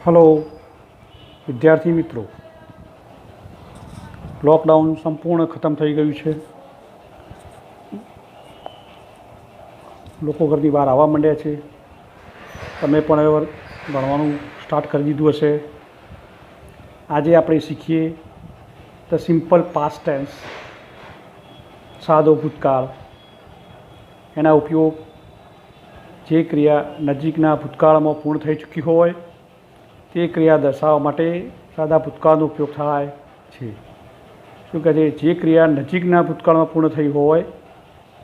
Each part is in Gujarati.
હલો વિદ્યાર્થી મિત્રો, લોકડાઉન સંપૂર્ણ ખતમ થઈ ગયું છે. લોકો ઘરની બહાર આવવા માંડ્યા છે. તમે પણ હવે ભણવાનું સ્ટાર્ટ કરી દીધું હશે. આજે આપણે શીખીએ ધ સિમ્પલ પાસ્ટ ટેન્સ, સાદો ભૂતકાળ. એના ઉપયોગ જે ક્રિયા નજીકના ભૂતકાળમાં પૂર્ણ થઈ ચૂકી હોય તે ક્રિયા દર્શાવવા માટે સાદા ભૂતકાળનો ઉપયોગ થાય છે. શું કહે છે? જે ક્રિયા નજીકના ભૂતકાળમાં પૂર્ણ થઈ હોય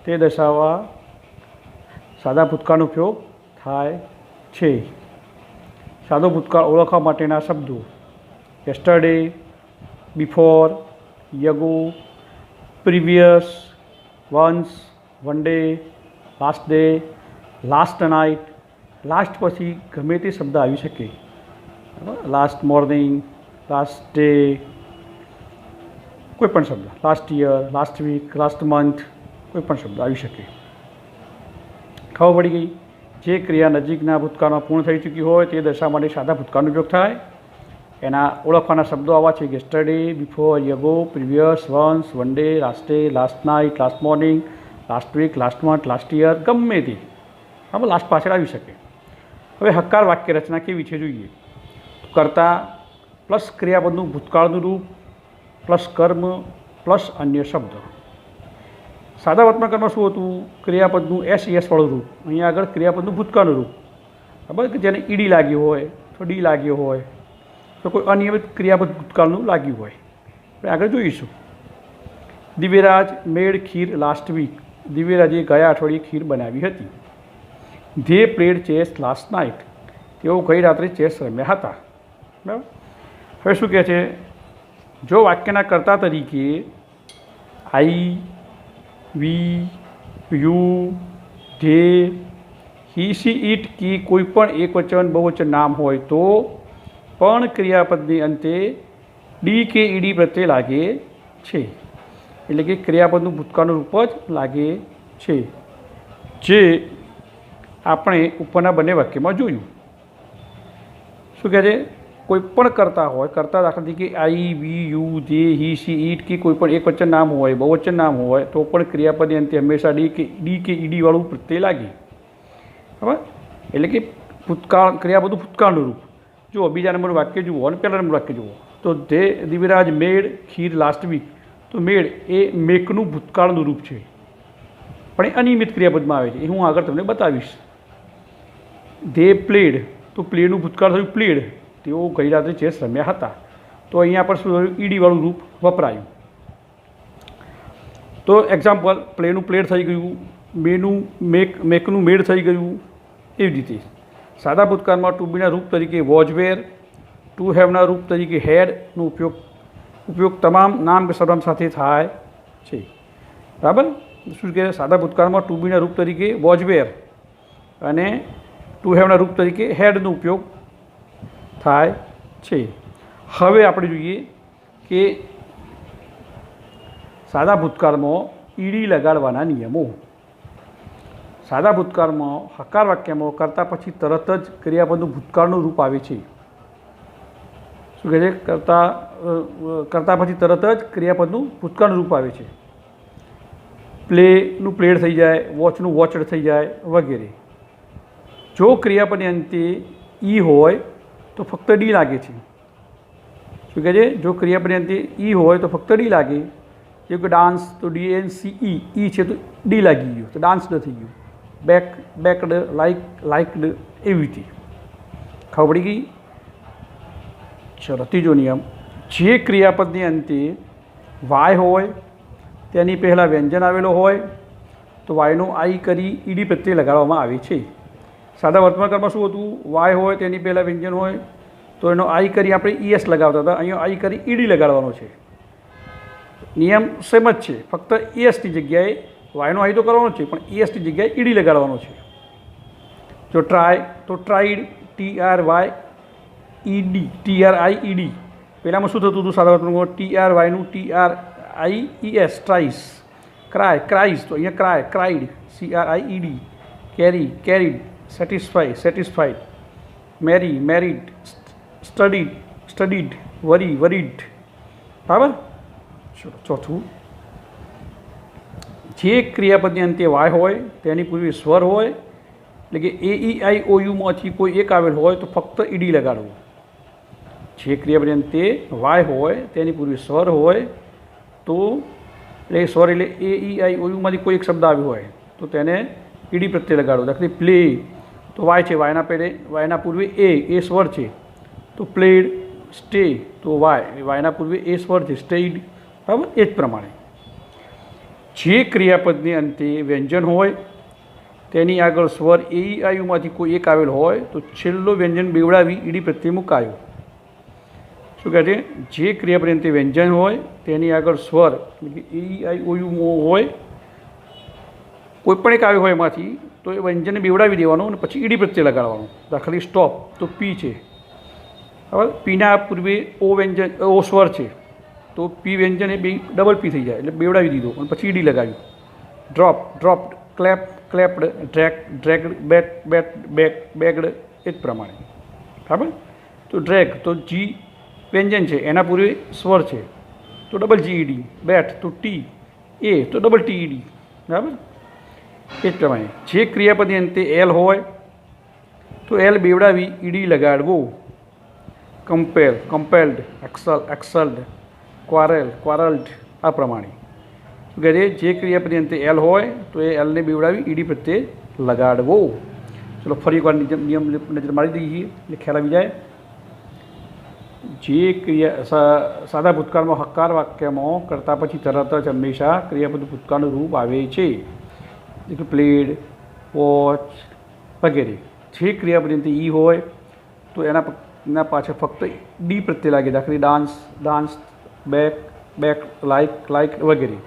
તે દર્શાવવા સાદા ભૂતકાળનો ઉપયોગ થાય છે. સાદો ભૂતકાળ ઓળખવા માટેના શબ્દો: yesterday, before, ago, previous, once, one day, last day, last night. Last પછી ગમે તે શબ્દ આવી શકે. લાસ્ટ મોર્નિંગ, લાસ્ટ ડે, કોઈ પણ શબ્દ. Last year, last week, last month, કોઈ પણ શબ્દ આવી શકે. ખબર પડી ગઈ? જે ક્રિયા નજીકના ભૂતકાળમાં પૂર્ણ થઈ ચૂકી હોય તે દર્શાવવા માટે સાદા ભૂતકાળનો ઉપયોગ થાય. એના ઓળખવાના શબ્દો આવા છે: yesterday, before, ago, previous, once, one day, last day, last night, last morning, last week, last month, last year, ગમે તે. આમાં લાસ્ટ પાછળ આવી શકે. હવે હકાર વાક્ય રચના કેવી છે જોઈએ. કર્તા પ્લસ ક્રિયાપદનું ભૂતકાળનું રૂપ પ્લસ કર્મ પ્લસ અન્ય શબ્દ. સાદા વર્તમાનકાળમાં શું હતું? ક્રિયાપદનું એસ વાળું રૂપ. અહીંયા આગળ ક્રિયાપદનું ભૂતકાળનું રૂપ. ખબર કે જેને ઈડી લાગ્યો હોય તો ડી લાગ્યો હોય તો કોઈ અનિયમિત ક્રિયાપદ ભૂતકાળનું લાગ્યું હોય. આપણે આગળ જોઈશું. Divyaraj made kheer last week. દિવ્યરાજે ગયા અઠવાડિયે ખીર બનાવી હતી. They played chess last night. તેઓ ગઈ રાત્રે ચેસ રમ્યા હતા. બરાબર. હવે શું કહે છે? જો વાક્યના કર્તા તરીકે I, we, you, they, he, she, it કે કોઈ પણ એકવચન બહુવચન નામ હોય તો પણ ક્રિયાપદની અંતે ડી કે ઈડી પ્રત્યે લાગે છે. એટલે કે ક્રિયાપદનું ભૂતકાળનું રૂપ જ લાગે છે, જે આપણે ઉપરના બંને વાક્યમાં જોયું. શું કહે છે? કોઈ પણ કરતા હોય, કરતા દાખલા તરીકે I, we, you, they, he, she, it કે કોઈ પણ એકવચન નામ હોય, બહુવચન નામ હોય તો પણ ક્રિયાપદની અંતે હંમેશા ડી કે ઈડીવાળું પ્રત્યય લાગે. બરાબર. એટલે કે ભૂતકાળ, ક્રિયાપદનું ભૂતકાળનું રૂપ. જુઓ, બીજા નંબરનું વાક્ય જુઓ અને પહેલા નંબરનું વાક્ય જુઓ. તો they Divyaraj made kheer last week. તો મેડ એ મેકનું ભૂતકાળનું રૂપ છે, પણ એ અનિયમિત ક્રિયાપદમાં આવે છે. એ હું આગળ તમને બતાવીશ. ધે પ્લેડ, તો પ્લેનું ભૂતકાળ થયું પ્લેડ. તેઓ ગઈ રાત્રે ચેસ રમ્યા હતા. તો અહીંયા પર શું થયું? ઈડીવાળું રૂપ વપરાયું. તો એક્ઝામ્પલ, પ્લેનું પ્લેડ થઈ ગયું, મેકનું મેડ થઈ ગયું. એવી રીતે સાદા ભૂતકાળમાં ટુ બીના રૂપ તરીકે વોઝ વેર, ટુ હેવના રૂપ તરીકે હેડનો ઉપયોગ તમામ નામ કે સર્વનામ સાથે થાય છે. બરાબર. શું કહે? સાદા ભૂતકાળમાં ટુ બીના રૂપ તરીકે વોઝ વેર અને ટુ હેવના રૂપ તરીકે હેડનો ઉપયોગ થાય છે. હવે આપણે જોઈએ કે સાદા ભૂતકાળમાં ઈડી લગાડવાના નિયમો. સાદા ભૂતકાળમાં હકાર વાક્યમાં કરતા પછી તરત જ ક્રિયાપદનું ભૂતકાળનું રૂપ આવે છે. શું કહે છે? કરતા પછી તરત જ ક્રિયાપદનું ભૂતકાળનું રૂપ આવે છે. પ્લેનું પ્લેડ થઈ જાય, વોચનું વોચડ થઈ જાય વગેરે. જો ક્રિયાપદની અંતે ઈ હોય તો ફક્ત ડી લાગે છે. શું કહે છે? જો ક્રિયાપદની અંતે ઈ હોય તો ફક્ત ડી લાગે. જેવું કે ડાન્સ, તો DANCE, ઈ છે તો ડી લાગી ગયું, તો ડાન્સ ન થઈ ગયું. બેકડ, લાઇકડ, એવી રીતે. ખબર પડી ગઈ? ચલો, ત્રીજો નિયમ. જે ક્રિયાપદની અંતે વાય હોય તેની પહેલાં વ્યંજન આવેલો હોય તો વાયનો આઈ કરી ઈડી પ્રત્યે લગાડવામાં આવે છે. સાદા વર્તમાનકાળમાં શું હતું? વાય હોય તેની પહેલાં વ્યંજન હોય તો એનો આઈ કરી આપણે ES લગાવતા હતા. અહીંયા આઈ કરી ઈડી લગાડવાનો છે. નિયમ સેમ જ છે, ફક્ત ESની જગ્યાએ વાયનો આઈ તો કરવાનો છે, પણ ESની જગ્યાએ ઈડી લગાડવાનો છે. જો ટ્રાય, તો ટ્રાઈડ, TRIED. પહેલાંમાં શું થતું હતું? સાદા વર્તમાનમાં TRYનું TRIES, ટ્રાઇસ. ક્રાય, ક્રાઇસ, તો અહીંયા ક્રાય, ક્રાઇડ, CRIED. કેરી, કેરીડ. સેટિસ્ફાઈડ, મેરી, મેરીડ. સ્ટડીડ, સ્ટડીડ, વરી, વરીડ. બરાબર. ચલો ચોથું, જે ક્રિયાપદની અંતે વાય હોય તેની પૂર્વે સ્વર હોય, એટલે કે એ ઈ આઈ ઓ યુમાંથી કોઈ એક આવેલ હોય તો ફક્ત ઈડી લગાડવું. જે ક્રિયાપદની અંતે વાય હોય તેની પૂર્વે સ્વર હોય તો એટલે સ્વર એટલે એ ઈ આઈ ઓ યુમાંથી કોઈ એક શબ્દ આવ્યો હોય તો તેને ઈડી પ્રત્યે લગાડો. દાખલા પ્લે તો વાય છે, વાયના પહેલે વાયના પૂર્વે એ સ્વર છે તો પ્લેડ. સ્ટે તો વાયના પૂર્વે એ સ્વર છે, સ્ટેડ. બરાબર. એ જ પ્રમાણે જે ક્રિયાપદની અંતે વ્યંજન હોય તેની આગળ સ્વર એ ઈ આઈ યુમાંથી કોઈ એક આવેલ હોય તો છેલ્લો વ્યંજન બેવડાવી ઈડી પ્રત્યે મુકાયો. શું કહે છે? જે ક્રિયાપદની અંતે વ્યંજન હોય તેની આગળ સ્વર એટલે કે એ ઈ આઈ ઓ યુ હોય, કોઈ પણ એક આવ્યો હોય એમાંથી તો એ વ્યંજનને બેવડાવી દેવાનું અને પછી ઈડી પ્રત્યે લગાડવાનું. દાખલા સ્ટોપ તો પી છે, બરાબર. પીના પૂર્વે ઓ વ્યંજન ઓ સ્વર છે તો પી વ્યંજન એ બે ડબલ પી થઈ જાય એટલે બેવડાવી દીધો અને પછી ઈડી લગાવ્યું. ડ્રોપ, ડ્રોપ્ડ, ક્લેપ, ક્લેપ્ડ, ડ્રેક, ડ્રેગડ, બેટ, બેટ, બેક, બેગડ. એ જ પ્રમાણે. બરાબર. તો ડ્રેગ તો જી વ્યંજન છે એના પૂર્વે સ્વર છે તો ડબલ જી ઈડી. બેટ તો ટી એ તો ડબલ ટી ઈડી. બરાબર. એ જ પ્રમાણે જે ક્રિયાપદની અંતે એલ હોય તો એલ બેવડાવી ઈડી લગાડવો. કમ્પેલ, કમ્પેલ્ડ, એક્સલ, એક્સલ્ડ, ક્વારેલ, ક્વારલ્ડ. આ પ્રમાણે શું કહે છે? જે ક્રિયાપદની અંતે એલ હોય તો એ એલને બેવડાવી ઈડી પ્રત્યે લગાડવો. ચલો ફરી એકવાર નિયમ નજર મારી દઈએ એટલે ખ્યાલ આવી જાય. જે ક્રિયા સાદા ભૂતકાળમાં હકાર વાક્યમાં કરતા પછી તરત જ હંમેશા ક્રિયાપદ ભૂતકાળનું રૂપ આવે છે. પ્લેડ, વોચ વગેરે. જે ક્રિયાપદ અંતે ઈ હોય તો એના પાછળ ફક્ત ડી પ્રત્યે લાગે. દાખલા dance, dance, back, back, like, like વગેરે.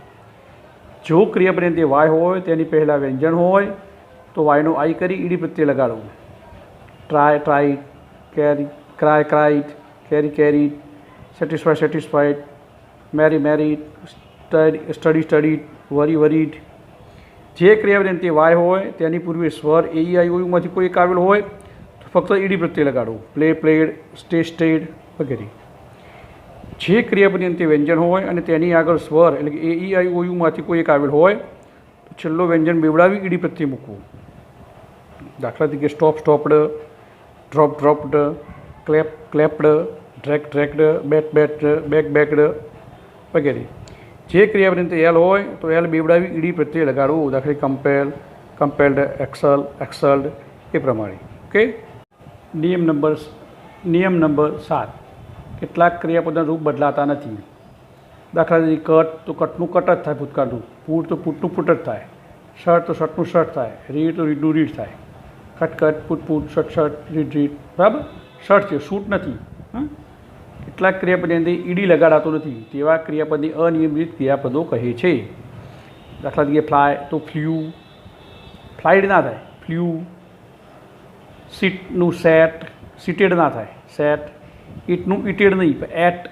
જો ક્રિયાપદ અંતે વાય હોય તેની પહેલાં વ્યંજન હોય તો વાયનો આઈ કરી ઈડી પ્રત્યે લગાડવું. ટ્રાય, ટ્રાઈડ, કેરી, ક્રાય, ક્રાઇડ, કેરી, કેરીડ, સેટિસ્ફાય, સેટિસ્ફાઈડ, મેરી, મેરીડ, સ્ટડી, સ્ટડીડ, વરી, વરીડ. જે ક્રિયાપદ અંતે વાય હોય તેની પૂર્વે સ્વર એ ઈ આઈ ઓ યુમાંથી કોઈ એક આવેલો હોય તો ફક્ત ઈડી પ્રત્યે લગાડવું. પ્લે, પ્લેડ, સ્ટે, સ્ટેડ વગેરે. જે ક્રિયાપદની અંતે વ્યંજન હોય અને તેની આગળ સ્વર એટલે કે એ ઈ આઈ ઓ યુમાંથી કોઈ એક આવેલ હોય તો છેલ્લો વ્યંજન બેવડાવી ઈડી પ્રત્યે મૂકવું. દાખલા તરીકે stop, stopped, drop, dropped, clap, clapped, drake, draked, bat, bat, bake, baked વગેરે. જે ક્રિયાપદ અંતે એલ હોય તો એલ બેવડાવી ઈડી પ્રત્યે લગાડવું. દાખલા કમ્પેલ, કમ્પેલ્ડ, એક્સલ, એક્સલ્ડ. એ પ્રમાણે. ઓકે. નિયમ નંબર 7, કેટલાક ક્રિયાપદના રૂપ બદલાતા નથી. દાખલા તરીકે કટ તો કટનું કટ જ થાય ભૂતકાળનું, પૂટ તો પૂટનું પૂટ જ થાય, શર્ટ તો શર્ટનું શર્ટ થાય, રીડ તો રીડનું રીડ થાય. Cut cut, put put, shut shut, read read. બરાબર. શર્ટ છે, શૂટ નથી. હા. કેટલાક ક્રિયાપદની અંદર ઈડી લગાડાતો નથી તેવા ક્રિયાપદની અનિયમિત ક્રિયાપદો કહે છે. દાખલા તરીકે ફ્લાય તો ફ્લ્યુ, ફ્લાઇડ ના થાય, ફ્લ્યુ. સીટનું સેટ, સીટેડ ના થાય, સેટ. ઈટનું ઈટેડ નહીં પણ એટ.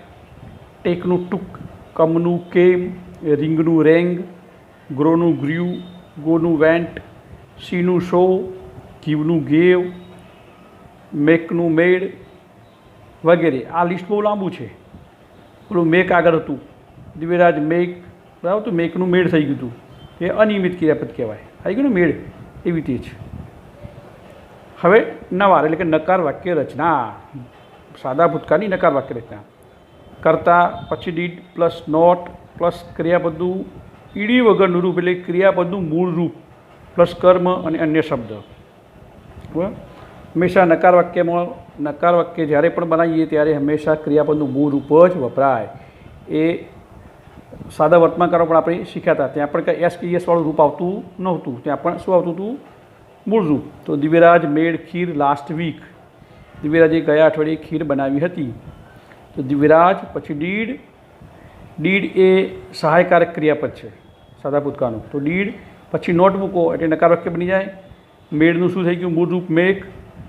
ટેકનું ટુક, કમનું કેમ, રિંગનું રેંગ, ગ્રોનું ગ્ર્યુ, ગોનું વેન્ટ, સીનું શો, ગીવનું ગેવ, મેકનું મેડ વગેરે. આ લિસ્ટ બહુ લાંબુ છે. પેલું મેક આગળ હતું, દિવ્યરાજ મેક, બરાબર. તો મેકનું મેડ થઈ ગયું હતું, એ અનિયમિત ક્રિયાપદ કહેવાય. આવી ગયું ને મેડ, એવી રીતે જ. હવે નવાર એટલે કે નકાર વાક્ય રચના. સાદા ભૂતકાળની નકાર વાક્ય રચના. કરતા પછી ડીડ પ્લસ નોટ પ્લસ ક્રિયાપદનું ઈડી વગરનું રૂપ એટલે ક્રિયાપદનું મૂળ રૂપ પ્લસ કર્મ અને અન્ય શબ્દ. બરાબર. હંમેશા નકાર વાક્ય જ્યારે પણ બનાવીએ ત્યારે હંમેશા ક્રિયાપદનું મૂળ રૂપ જ વપરાય. એ સાદા વર્તમાનકારો પણ આપણે શીખ્યા હતા, ત્યાં પણ કંઈ એસ વાળું રૂપ આવતું નહોતું. ત્યાં પણ શું આવતું હતું? મૂળ રૂપ. તો Divyaraj made kheer last week. દિવ્યરાજે ગયા અઠવાડિયે ખીર બનાવી હતી. તો દિવ્યરાજ પછી ડીડ. ડીડ એ સહાયકારક ક્રિયાપદ છે સાદા ભૂતકાળનું. તો ડીડ પછી નોટ મૂકો એટલે નકાર વાક્ય બની જાય. મેડનું શું થઈ ગયું? મૂળ રૂપ મેક.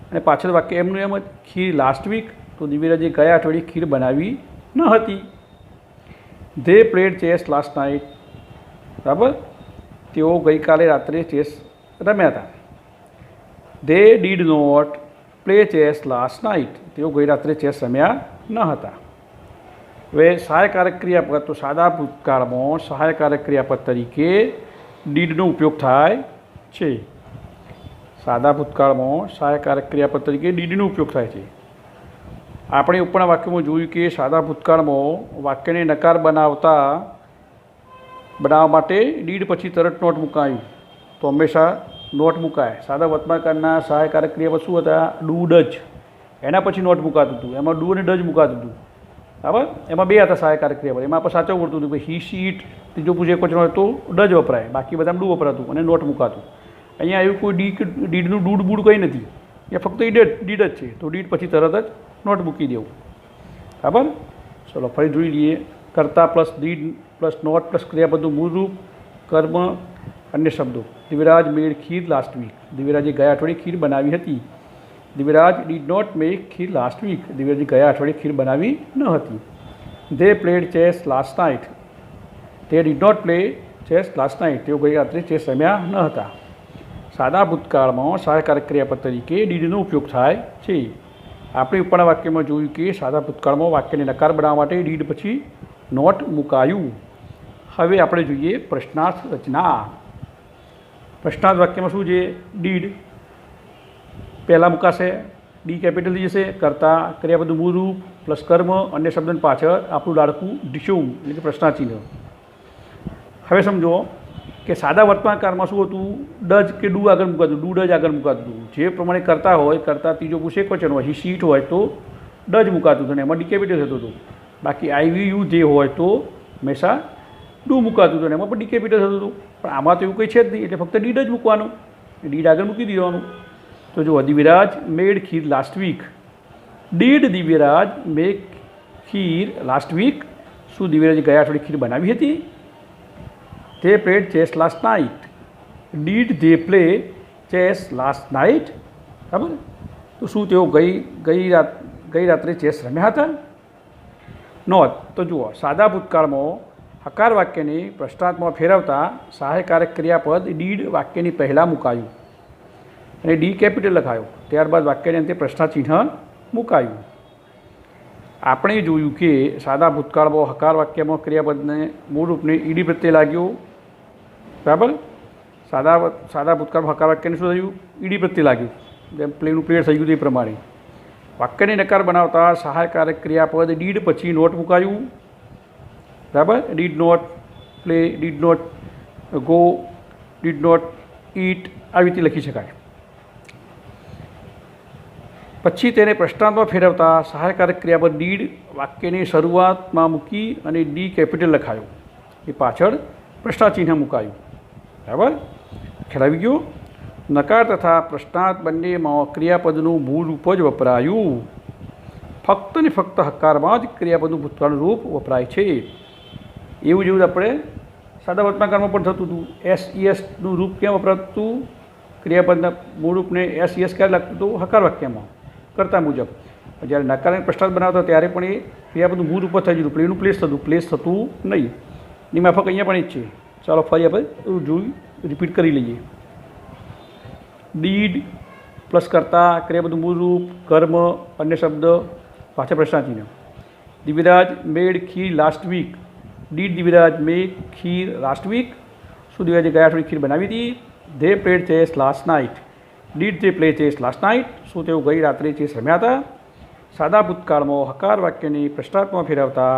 અને પાછળ વાક્ય એમનું એમ જ, ખીર લાસ્ટ વીક. તો દિવ્યરાજે ગયા અઠવાડિયે ખીર બનાવી ન હતી. They played chess last night. બરાબર. તેઓ ગઈકાલે રાત્રે ચેસ રમ્યા હતા. They did not play chess last night, તેઓ ગઈ રાત્રે ચેસ રમ્યા ન હતા. હવે સહાયકારક ક્રિયાપદ, તો સાદા ભૂતકાળમાં સહાયકારક ક્રિયાપદ તરીકે ડીડનો ઉપયોગ થાય છે. સાદા ભૂતકાળમાં સહાયકારક ક્રિયાપદ તરીકે ડીડનો ઉપયોગ થાય છે. આપણે ઉપરના વાક્યમાં જોયું કે સાદા ભૂતકાળમાં વાક્યને નકાર બનાવવા માટે ડીડ પછી તરત નોટ મુકાયું, તો હંમેશા નોટ મુકાય. સાદા વર્તમાનકાળના સહાયકારક ક્રિયાપદ શું હતા? ડુ ડજ, એના પછી નોટ મુકાતું હતું, એમાં ડુ અને ડજ મુકાતું હતું. બરાબર, એમાં બે હતા સહાયકારક ક્રિયાપદ, એમાં આપણે સાચવવું પડતું હતું કે હી સી ઇટ, ત્રીજો પૂછે ક્વેશ્ચન હોય તો ડજ વપરાય, બાકી બધામાં ડુ વપરાતું અને નોટ મુકાતું. અહીંયા એવું કોઈ ડીડનું ડૂડ બૂડ કંઈ નથી, અહીંયા ફક્ત ડીડ જ છે, તો ડીડ પછી તરત જ નોટ મૂકી દેવું. બરાબર, ચલો ફરી જોઈ લઈએ. કર્તા plus did plus not plus ક્રિયાપદનું મૂળ રૂપ, કર્મ, અન્ય શબ્દો. Divyaraj made kheer last week, દિવ્યરાજે ગયા અઠવાડિયે ખીર બનાવી હતી. Divyaraj did not make kheer last week, દિવ્યરાજે ગયા અઠવાડિયે ખીર બનાવી ન હતી. They played chess last night, તે did not play chess last night, તેઓ ગઈ રાત્રે ચેસ રમ્યા ન હતા. સાદા ભૂતકાળમાં સહાયકારક ક્રિયાપદ તરીકે ડીડનો ઉપયોગ થાય છે. આપણે ઉપરના વાક્યમાં જોયું કે સાદા ભૂતકાળમાં વાક્યને નકાર બનાવવા માટે ડીડ પછી નોટ મુકાયું. હવે આપણે જોઈએ પ્રશ્નાર્થ રચના. પ્રશ્નાર્થ વાક્યમાં શું છે? ડીડ પહેલાં મુકાશે, ડી કેપિટલ થઈ જશે, કરતા ક્રિયાપદનું મૂળ રૂપ પ્લસ કર્મ, અન્ય શબ્દની પાછળ આપણું લાડકું ડીશું એટલે કે પ્રશ્નાર્થ ચિહ્ન. હવે સમજો કે સાદા વર્તમાનકાળમાં શું હતું? ડજ કે ડુ આગળ મુકાતું, ડુ ડજ આગળ મુકાતું હતું. જે પ્રમાણે કરતા હોય, કરતા ત્રીજો પૂછે ક્વેશ્ચન હોય, હી સીટ હોય તો ડજ મુકાતું હતું ને એમાં ડી કેપિટલ થતું હતું. બાકી આઈવી યુ જે હોય તો હંમેશા ડુ મુકાતું હતું ને એમાં પણ ડી કેપિટલ થતું હતું. પણ આમાં તો એવું કંઈ છે જ નહીં, એટલે ફક્ત ડીડ જ મૂકવાનું, ડીડ આગળ મૂકી દેવાનું. તો જુઓ, Divyaraj made kheer last week. Did Divyaraj make kheer last week, શું દિવ્યરાજે ગયા અઠવાડિયે ખીર બનાવી હતી? They played chess last night. Did they play chess last night? બરાબર, તો શું તેઓ ગઈ રાત્રે ચેસ રમ્યા હતા? નોંધ, તો જુઓ, સાદા ભૂતકાળમાં હકાર વાક્યને પ્રશ્નાર્થમાં ફેરવતા સહાયકારક ક્રિયાપદ ડીડ વાક્યની પહેલાં મુકાયું અને ડી કેપિટલ લખાયો, ત્યારબાદ વાક્યને અંતે પ્રશ્નાર્થ ચિહ્ન મુકાયું. આપણે જોયું કે સાદા ભૂતકાળમાં હકાર વાક્યમાં ક્રિયાપદને મૂળ રૂપને ઈડી પ્રત્યે લાગ્યો. બરાબર, સાદા ભૂતકાળમાં હકાર વાક્યને શું થયું? ઈડી પ્રત્યે લાગ્યું, જેમ પ્લેનું પ્લેયર થઈ ગયું તે પ્રમાણે. વાક્યને નકાર બનાવતા સહાયકારક ક્રિયાપદ ડીડ પછી નોટ મુકાયું. બરાબર, did not play, did not go, did not eat, આવી રીતે લખી શકાય. પછી તેને પ્રશ્નાર્થમાં ફેરવતા સહાયકારક ક્રિયાપદ ડીડ વાક્યની શરૂઆતમાં મૂકી અને ડી કેપિટલ લખાયો, એ પાછળ પ્રશ્નાર્થ ચિહ્ન મુકાયું. બરાબર, ખ્યાલ આવી ગયો? નકાર તથા પ્રશ્નાર્થ બંનેમાં ક્રિયાપદનું મૂળ રૂપ જ વપરાયું. ફક્ત ને ફક્ત હકારમાં જ ક્રિયાપદનું ભૂતકાળનું રૂપ વપરાય છે. એવું જેવું આપણે સાદા વર્તમાનકાળમાં પણ થતું હતું. એસઈએસનું રૂપ ક્યાં વપરાતું હતું? ક્રિયાપદના મૂળ રૂપને એસઈએસ ક્યારે લાગતું હતું? હકાર વાક્યમાં કરતા મુજબ. જ્યારે નકારને પ્રશ્નાર્થ બનાવતા ત્યારે પણ એ ક્રિયાપદનું મૂળ રૂપ થઈ જતું, પ્લેનું પ્લેસ થતું નહીં. ની માફક અહીંયા પણ જ છે. ચાલો ફરી આપણે જોઈ રિપીટ કરી લઈએ. ડીડ પ્લસ કરતા ક્રિયાપદનું મૂળ રૂપ, કર્મ, અન્ય શબ્દ, પાછળ પ્રશ્નાર્થ ચિહ્ન. Divyaraj made kheer last week. Did Divyaraj made kheer last week, શું દિવ્યરાજે ગયા અઠવાડિયે ખીર બનાવી હતી? They played chess last night. Did they play chess last night, શું તેઓ ગઈ રાત્રે ચેસ રમ્યા હતા? સાદા ભૂતકાળમાં હકાર વાક્યની પ્રશ્નાર્થમાં ફેરવતા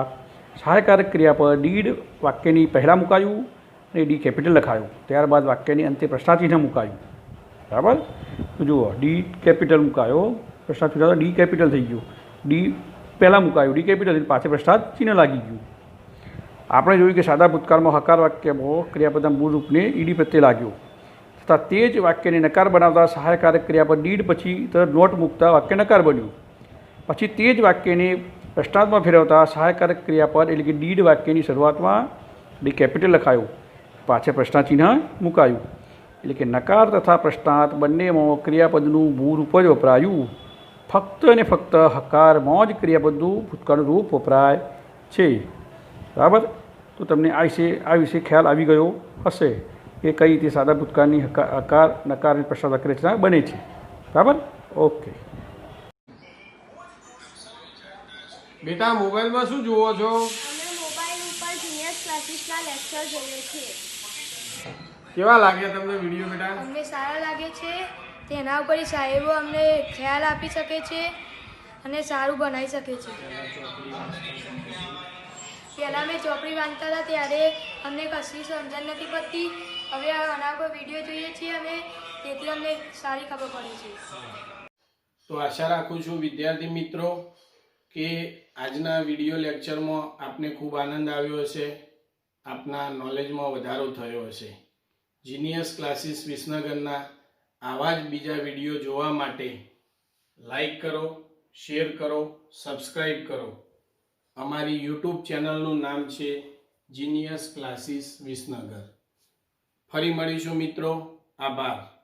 સહાયકારક ક્રિયાપદ ડીડ વાક્યની પહેલાં મુકાયું અને ડી કેપિટલ લખાયું, ત્યારબાદ વાક્યની અંતે પ્રશ્નાર્થ ચિહ્ન મુકાયું. બરાબર, તો જુઓ, ડી કેપિટલ મુકાયો, પ્રશ્નાર્થ ચિહ્ન ડી કેપિટલ થઈ ગયું, ડી પહેલાં મુકાયું, ડી કેપિટલ પાછળ પ્રશ્નાર્થ ચિહ્ન લાગી ગયું. આપણે જોયું કે સાદા ભૂતકાળમાં હકાર વાક્યમાં ક્રિયાપદના મૂળ રૂપને ઈડી પ્રત્યે લાગ્યો તથા તે જ વાક્યને નકાર બનાવતા સહાયકારક ક્રિયાપદ ડીડ પછી તરત નોટ મૂકતા વાક્ય નકાર બન્યું. પછી તે જ વાક્યને પ્રશ્નાર્થમાં ફેરવતા સહાયકારક ક્રિયાપદ એટલે કે ડીડ વાક્યની શરૂઆતમાં ડી કેપિટલ લખાયું, પાછળ પ્રશ્નાર્થ ચિહ્ન મુકાયું. એટલે કે નકાર તથા પ્રશ્નાર્થ બંનેમાં ક્રિયાપદનું મૂળ રૂપ જ વપરાયું. ફક્ત અને ફક્ત હકારમાં જ ક્રિયાપદનું ભૂતકાળનું રૂપ વપરાય છે. બરાબર, તો તમને આ વિશે ખ્યાલ આવી ગયો હશે કે કઈ રીતે સાદા ભૂતકાળની હકાર, નકાર અને પ્રશ્નાર્થ રચના બને છે. બરાબર, ઓકે. બેટા મોબાઈલમાં શું જુઓ છો? અમે મોબાઈલ ઉપર જીનિયસ ક્લાસીસના લેક્ચર જોઈએ છીએ. કેવા લાગ્યા તમને વિડીયો બેટા? અમને સારા લાગે છે. તેના ઉપર સાહેબો અમને ખ્યાલ આપી શકે છે અને સારું બનાવી શકે છે. પહેલાં મેં ચોપડી વાંચતા હતા ત્યારે અમને કશી સમજણ નથી પડતી. હવે આના પર વિડીયો જોઈએ છીએ અમે, તેથી અમને સારી ખબર પડે છે. તો આશા રાખું છું વિદ્યાર્થી મિત્રો કે આજના વિડીયો લેક્ચરમાં આપને ખૂબ આનંદ આવ્યો હશે, આપના નોલેજમાં વધારો થયો હશે. જીનિયસ ક્લાસીસ વિસનગરના આવા જ બીજા વિડીયો જોવા માટે લાઈક કરો, શેર કરો, સબસ્ક્રાઈબ કરો. અમારી યુટ્યુબ ચેનલનું નામ છે જીનિયસ ક્લાસીસ વિસનગર. ફરી મળીશું મિત્રો. આભાર.